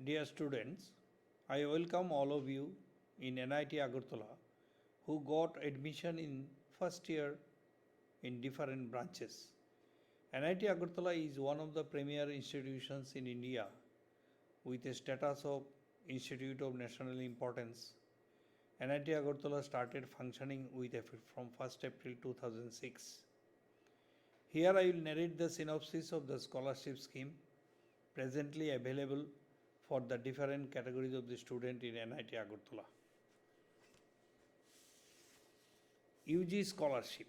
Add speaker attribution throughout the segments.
Speaker 1: Dear students, I welcome all of you in NIT Agartala who got admission in first year in different branches. NIT Agartala is one of the premier institutions in India with a status of Institute of National Importance. NIT Agartala started functioning with effect from 1st April 2006. Here I will narrate the synopsis of the scholarship scheme presently available for the different categories of the student in NIT Agartala. UG scholarship.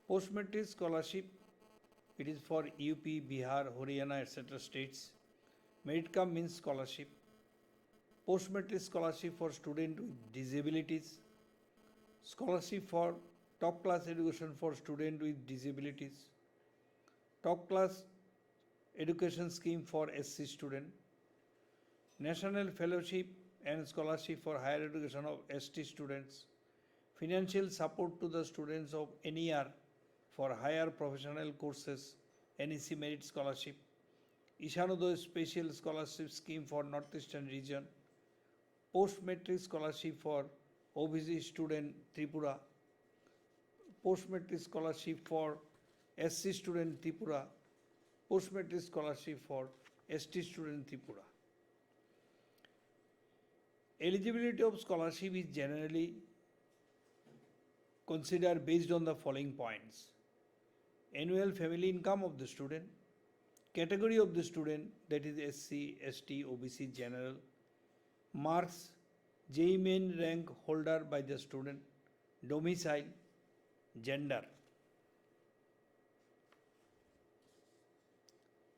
Speaker 1: Post-matric scholarship, it is for UP, Bihar, Haryana, etc. states. Merit cum means scholarship. Post-matric scholarship for students with disabilities. Scholarship for top class education for students with disabilities. Top class education scheme for SC student. National fellowship and scholarship for higher education of ST students. Financial support to the students of NER for higher professional courses, NEC merit scholarship. Ishanodaya special scholarship scheme for northeastern region. Post-matric scholarship for OBC student Tripura. Post-matric scholarship for SC student Tripura. Post-matric scholarship for ST student Tripura. Eligibility of scholarship is generally considered based on the following points: annual family income of the student, category of the student, that is SC, ST, OBC, general, marks, JEE main rank holder by the student, domicile, gender.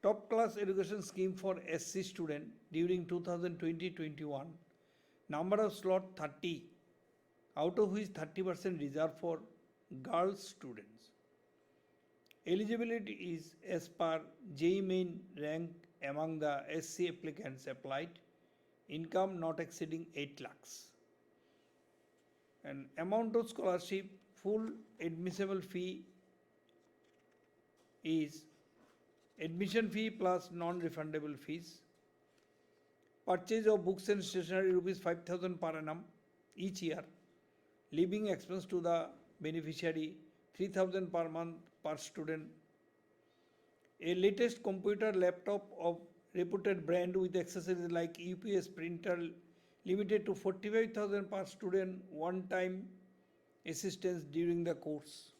Speaker 1: Top class education scheme for SC student during 2020-21, number of slot 30, out of which 30% reserved for girls students. Eligibility is as per JEE main rank among the SC applicants applied, income not exceeding 8 lakhs. And amount of scholarship, full admissible fee is admission fee plus non-refundable fees. Purchase of books and stationery rupees 5,000 per annum each year. Living expense to the beneficiary 3,000 per month per student. A latest computer laptop of reputed brand with accessories like UPS printer limited to 45,000 per student, one-time assistance during the course.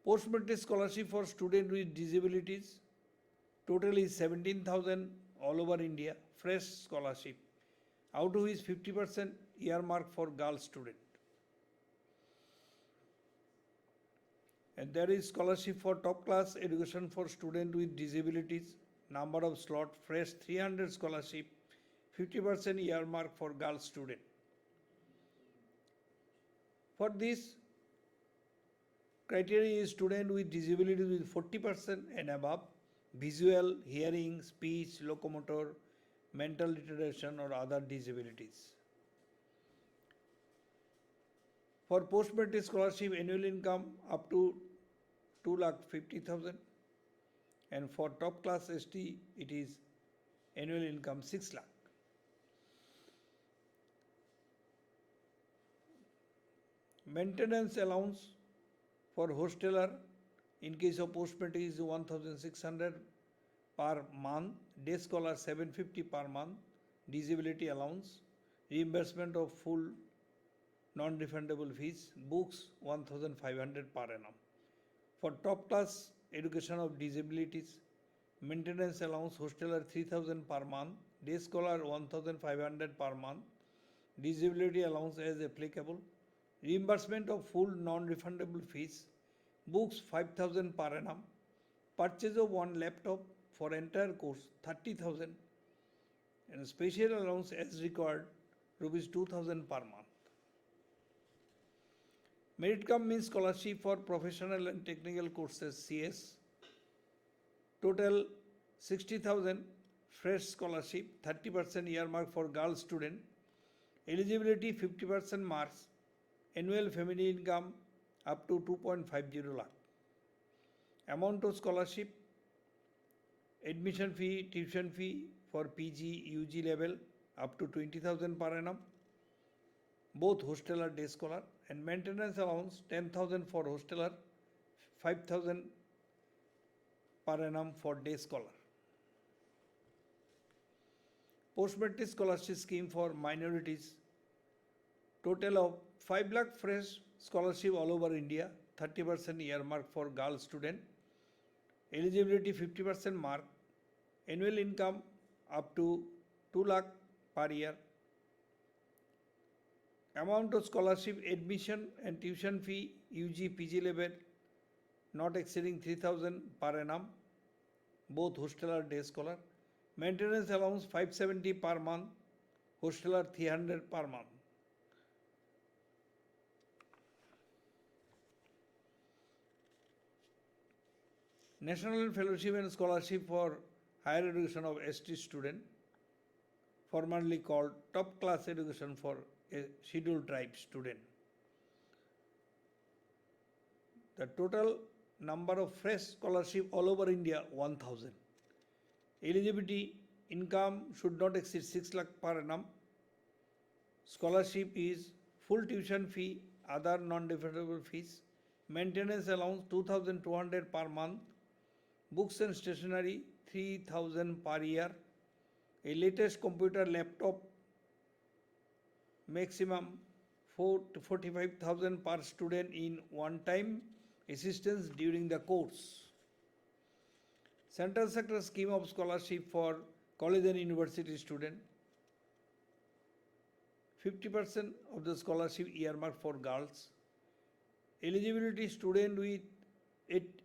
Speaker 1: Post-matric scholarship for students with disabilities, total is 17,000 all over India, fresh scholarship, out of which 50% earmarked for girl student. And there is scholarship for top class education for students with disabilities, number of slot, fresh 300 scholarship, 50% earmarked for girl student. For this criteria is student with disabilities with 40% and above, visual, hearing, speech, locomotor, mental retardation or other disabilities. For post-matric scholarship, annual income up to 2,50,000, and for top class ST it is annual income 6 lakh. Maintenance allowance for hosteler in case of post-matric is 1,600 per month, day scholar 750 per month, disability allowance, reimbursement of full non-refundable fees, books 1,500 per annum. For top class education of disabilities, maintenance allowance hosteler 3,000 per month, day scholar 1,500 per month, disability allowance as applicable, reimbursement of full non-refundable fees, books 5,000 per annum, purchase of one laptop for entire course 30,000, and special allowance as required rupees 2,000 per month. Merit cum means scholarship for professional and technical courses CS, total 60,000, fresh scholarship 30% earmarked for girl student, eligibility 50% marks, annual family income up to 2.50 lakh. Amount of scholarship Admission fee, tuition fee for PG, UG level up to 20,000 per annum. Both hosteler, day scholar, and maintenance allowance 10,000 for hosteler, 5,000 per annum for day scholar. Post-matric scholarship scheme for minorities. Total of 5 lakh fresh scholarship all over India, 30% earmark for girl student. Eligibility 50% mark. Annual income up to 2 lakh per year. Amount of scholarship admission and tuition fee UG PG level not exceeding 3,000 per annum, both hosteler, day scholar. Maintenance allowance 570 per month, hosteler 300 per month. National Fellowship and Scholarship for Higher Education of ST student, formerly called Top Class Education for a Scheduled Tribe student. The total number of fresh scholarship all over India 1,000. Eligibility income should not exceed 6 lakh per annum. Scholarship is full tuition fee, other non-refundable fees. Maintenance allowance 2,200 per month. Books and stationery 3,000 per year. A latest computer laptop maximum 45,000 per student in one-time assistance during the course. Central sector scheme of scholarship for college and university student. 50% of the scholarship earmarked for girls. Eligibility student with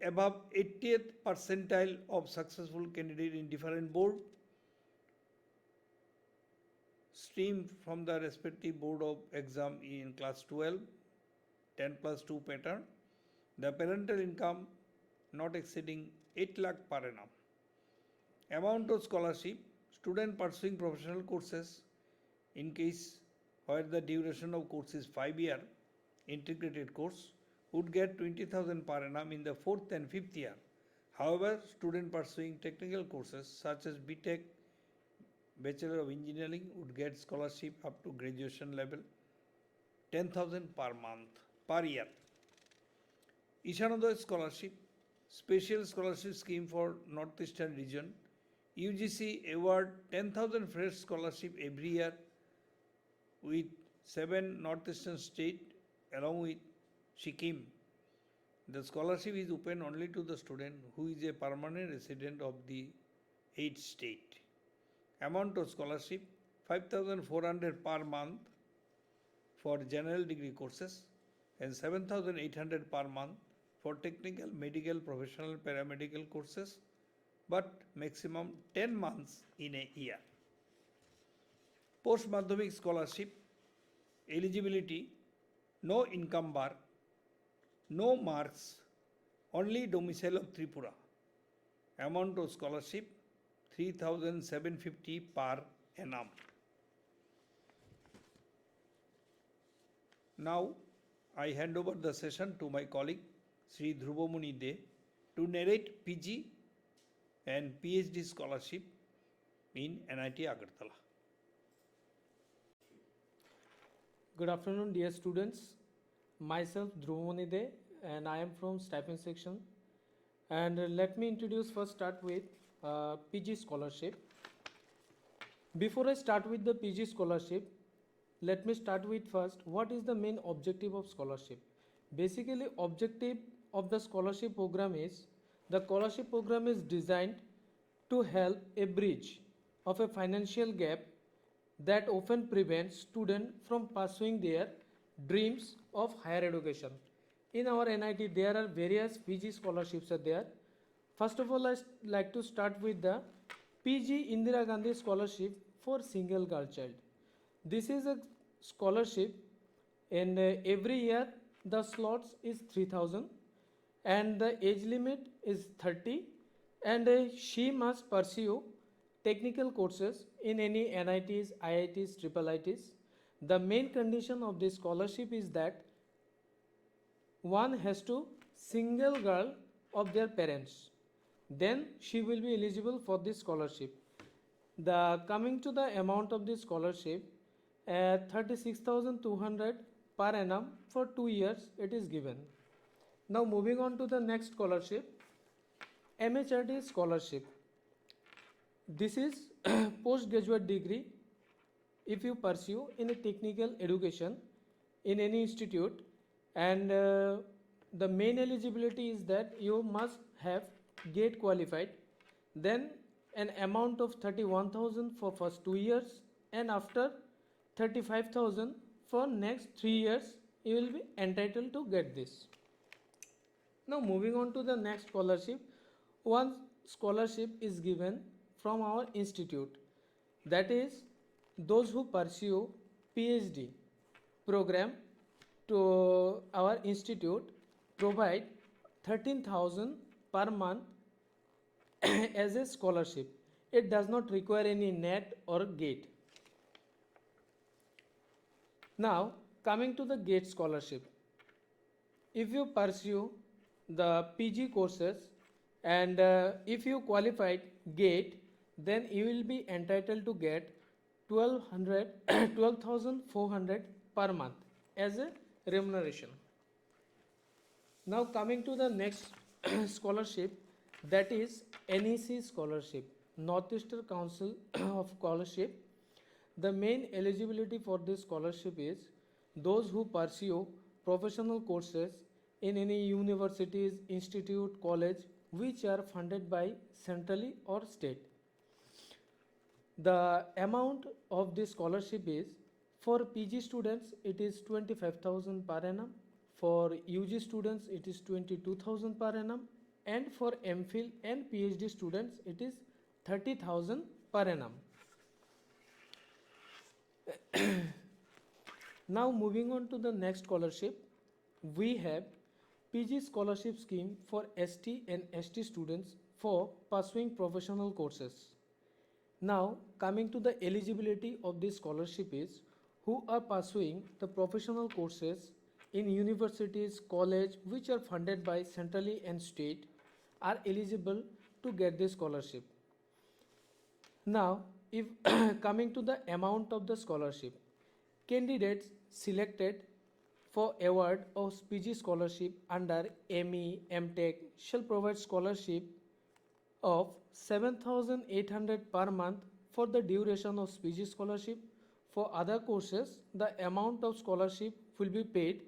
Speaker 1: above 80th percentile of successful candidate in different board stream from the respective board of exam in class 12, 10+2 pattern. The parental income not exceeding 8 lakh per annum. Amount of scholarship, student pursuing professional courses in case where the duration of course is 5 year integrated course would get 20,000 per annum in the 4th and 5th year. However, student pursuing technical courses such as BTech, Bachelor of Engineering would get scholarship up to graduation level 10,000 per year. Ishanodaya scholarship, special scholarship scheme for Northeastern region. UGC award 10,000 fresh scholarship every year with 7 Northeastern state along with Sikkim. The scholarship is open only to the student who is a permanent resident of the 8 state. Amount of scholarship 5,400 per month for general degree courses and 7,800 per month for technical, medical, professional, paramedical courses, but maximum 10 months in a year. Post-Madhyamik scholarship eligibility, no income bar, no marks, only domicile of Tripura. Amount of scholarship 3,750 per annum. Now I hand over the session to my colleague Sri Dhruvamuni De to narrate PG and PhD scholarship in NIT Agartala.
Speaker 2: Good afternoon, dear students. Myself Dhruvamuni De, and I am from stipend section. And let me start with PG scholarship. Before I start with the PG scholarship, let me start with first what is the main objective of scholarship. Basically, objective of the scholarship program is the scholarship program is designed to help a bridge of a financial gap that often prevents students from pursuing their dreams of higher education. In our NIT, there are various PG scholarships are there. First of all, I like to start with the PG Indira Gandhi scholarship for single girl child. This is a scholarship, and every year the slots is 3,000 and the age limit is 30, and she must pursue technical courses in any NITs, IITs, triple ITs. The main condition of this scholarship is that one has to single girl of their parents. then she will be eligible for this scholarship. The coming to the amount of this scholarship, 36,200 per annum for 2 years it is given. Now moving on to the next scholarship, MHRD scholarship. This is postgraduate degree if you pursue in a technical education in any institute, and the main eligibility is that you must have GATE qualified, then an amount of 31,000 for first 2 years, and after 35,000 for next 3 years you will be entitled to get this. Now moving on to the next scholarship, one scholarship is given from our institute, that is those who pursue PhD program to our institute provide 13,000 per month as a scholarship. It does not require any NET or GATE. Now coming to the GATE scholarship, if you pursue the PG courses and if you qualified GATE, then you will be entitled to get 12,400 per month as a remuneration. Now coming to the next scholarship, that is NEC scholarship, Northeastern Council of Scholarship. The main eligibility for this scholarship is those who pursue professional courses in any universities, institute, college which are funded by centrally or state. The amount of this scholarship is, for PG students it is 25,000 per annum, for UG students it is 22,000 per annum, and for MPhil and PhD students it is 30,000 per annum. Now moving on to the next scholarship, we have PG scholarship scheme for ST and ST students for pursuing professional courses. Now coming to the eligibility of this scholarship is, who are pursuing the professional courses in universities, college which are funded by centrally and state are eligible to get this scholarship. Now if coming to the amount of the scholarship, candidates selected for award of PG scholarship under ME, MTech shall provide scholarship of 7,800 per month for the duration of PG scholarship. For other courses, the amount of scholarship will be paid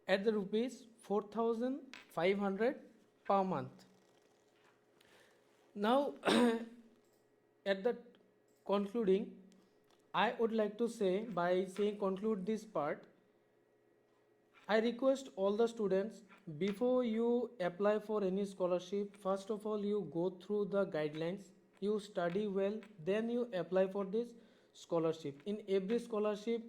Speaker 2: at the rupees 4,500 per month. Now at the concluding, I would like to say, by saying conclude this part, I request all the students, before you apply for any scholarship, first of all you go through the guidelines, you study well, then you apply for this scholarship. In every scholarship,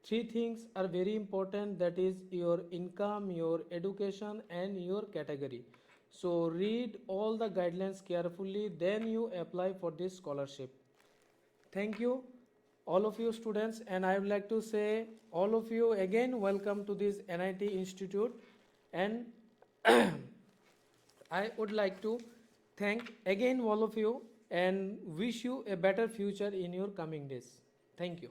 Speaker 2: 3 things are very important, that is your income, your education and your category. So read all the guidelines carefully, then you apply for this scholarship. Thank you all of you students, and I would like to say all of you again welcome to this NIT Institute, and I would like to thank again all of you and wish you a better future in your coming days. Thank you.